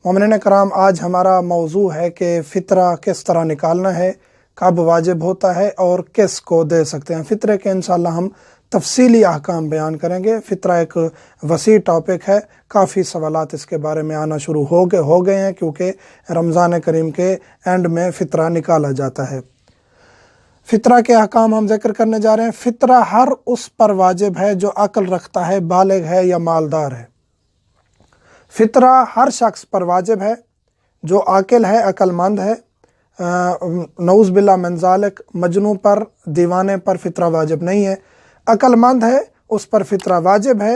مومنین کرام، آج ہمارا موضوع ہے کہ فطرہ کس طرح نکالنا ہے، کب واجب ہوتا ہے اور کس کو دے سکتے ہیں۔ فطرے کے انشاءاللہ ہم تفصیلی احکام بیان کریں گے۔ فطرہ ایک وسیع ٹاپک ہے، کافی سوالات اس کے بارے میں آنا شروع ہو گئے ہیں کیونکہ رمضان کریم کے اینڈ میں فطرہ نکالا جاتا ہے۔ فطرہ کے احکام ہم ذکر کرنے جا رہے ہیں۔ فطرہ ہر اس پر واجب ہے جو عقل رکھتا ہے، بالغ ہے یا مالدار ہے۔ فطرہ ہر شخص پر واجب ہے جو عاقل ہے، عقل مند ہے۔ نعوذ باللہ من ذالک، مجنون پر، دیوانے پر فطرہ واجب نہیں ہے۔ عقل مند ہے اس پر فطرہ واجب ہے،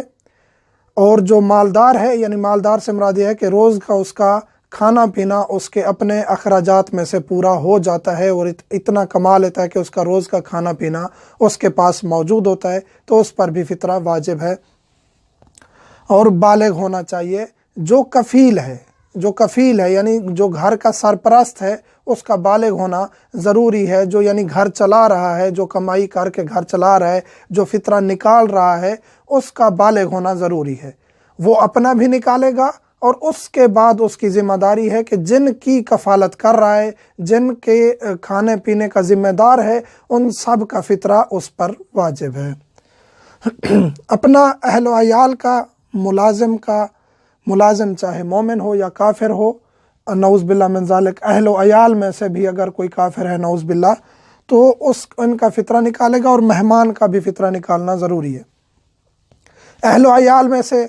اور جو مالدار ہے، یعنی مالدار سے مراد یہ ہے کہ روز کا اس کا کھانا پینا اس کے اپنے اخراجات میں سے پورا ہو جاتا ہے اور اتنا کما لیتا ہے کہ اس کا روز کا کھانا پینا اس کے پاس موجود ہوتا ہے، تو اس پر بھی فطرہ واجب ہے۔ اور بالغ ہونا چاہیے۔ جو کفیل ہے یعنی جو گھر کا سرپرست ہے، اس کا بالغ ہونا ضروری ہے۔ جو یعنی گھر چلا رہا ہے، جو کمائی کر کے گھر چلا رہا ہے، جو فطرہ نکال رہا ہے، اس کا بالغ ہونا ضروری ہے۔ وہ اپنا بھی نکالے گا، اور اس کے بعد اس کی ذمہ داری ہے کہ جن کی کفالت کر رہا ہے، جن کے کھانے پینے کا ذمہ دار ہے، ان سب کا فطرہ اس پر واجب ہے۔ اپنا اہل و عیال کا، ملازم چاہے مومن ہو یا کافر ہو، نعوذ باللہ من ذالک، اہل و عیال میں سے بھی اگر کوئی کافر ہے نعوذ باللہ، تو ان کا فطرہ نکالے گا، اور مہمان کا بھی فطرہ نکالنا ضروری ہے۔ اہل و عیال میں سے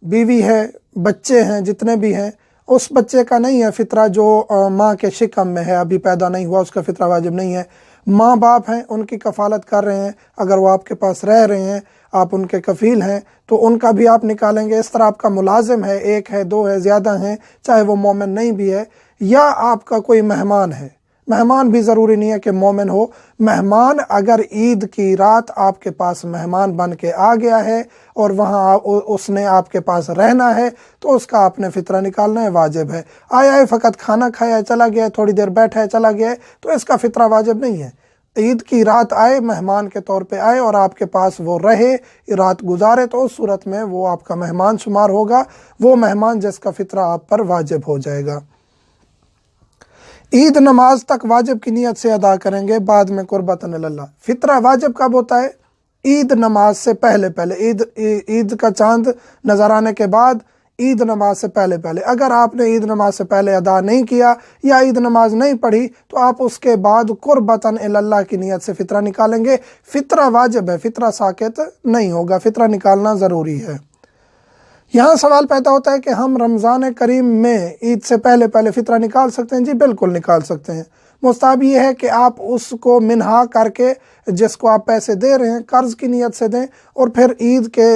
بیوی ہے، بچے ہیں، جتنے بھی ہیں، اس بچے کا نہیں ہے فطرہ جو ماں کے شکم میں ہے، ابھی پیدا نہیں ہوا، اس کا فطرہ واجب نہیں ہے۔ ماں باپ ہیں، ان کی کفالت کر رہے ہیں، اگر وہ آپ کے پاس رہ رہے ہیں، آپ ان کے کفیل ہیں، تو ان کا بھی آپ نکالیں گے۔ اس طرح آپ کا ملازم ہے، ایک ہے، دو ہے، زیادہ ہیں، چاہے وہ مومن نہیں بھی ہے، یا آپ کا کوئی مہمان ہے۔ مہمان بھی ضروری نہیں ہے کہ مومن ہو۔ مہمان اگر عید کی رات آپ کے پاس مہمان بن کے آ گیا ہے اور وہاں اس نے آپ کے پاس رہنا ہے، تو اس کا آپ نے فطرہ نکالنا ہے، واجب ہے۔ آیا ہے، فقط کھانا کھایا ہے، چلا گیا ہے، تھوڑی دیر بیٹھا ہے، چلا گیا ہے، تو اس کا فطرہ واجب نہیں ہے۔ عید کی رات آئے، مہمان کے طور پہ آئے اور آپ کے پاس وہ رہے، رات گزارے، تو اس صورت میں وہ آپ کا مہمان شمار ہوگا، وہ مہمان جس کا فطرہ آپ پر واجب ہو جائے گا۔ عید نماز تک واجب کی نیت سے ادا کریں گے، بعد میں قربتاً اللہ۔ فطرہ واجب کب ہوتا ہے؟ عید نماز سے پہلے، عید کا چاند نظر آنے کے بعد، عید نماز سے پہلے۔ اگر آپ نے عید نماز سے پہلے ادا نہیں کیا یا عید نماز نہیں پڑھی، تو آپ اس کے بعد قربتاً اللہ کی نیت سے فطرہ نکالیں گے۔ فطرہ واجب ہے، فطرہ ساقط نہیں ہوگا، فطرہ نکالنا ضروری ہے۔ یہاں سوال پیدا ہوتا ہے کہ ہم رمضان کریم میں عید سے پہلے فطرہ نکال سکتے ہیں؟ جی بالکل نکال سکتے ہیں۔ مستحب یہ ہے کہ آپ اس کو منہا کر کے، جس کو آپ پیسے دے رہے ہیں، قرض کی نیت سے دیں، اور پھر عید کے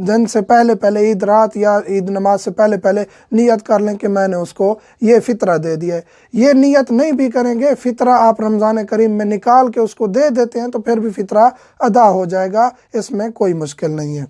دن سے پہلے عید رات یا عید نماز سے پہلے نیت کر لیں کہ میں نے اس کو یہ فطرہ دے دیا ہے۔ یہ نیت نہیں بھی کریں گے، فطرہ آپ رمضان کریم میں نکال کے اس کو دے دیتے ہیں، تو پھر بھی فطرہ ادا ہو جائے گا، اس میں کوئی مشکل نہیں ہے۔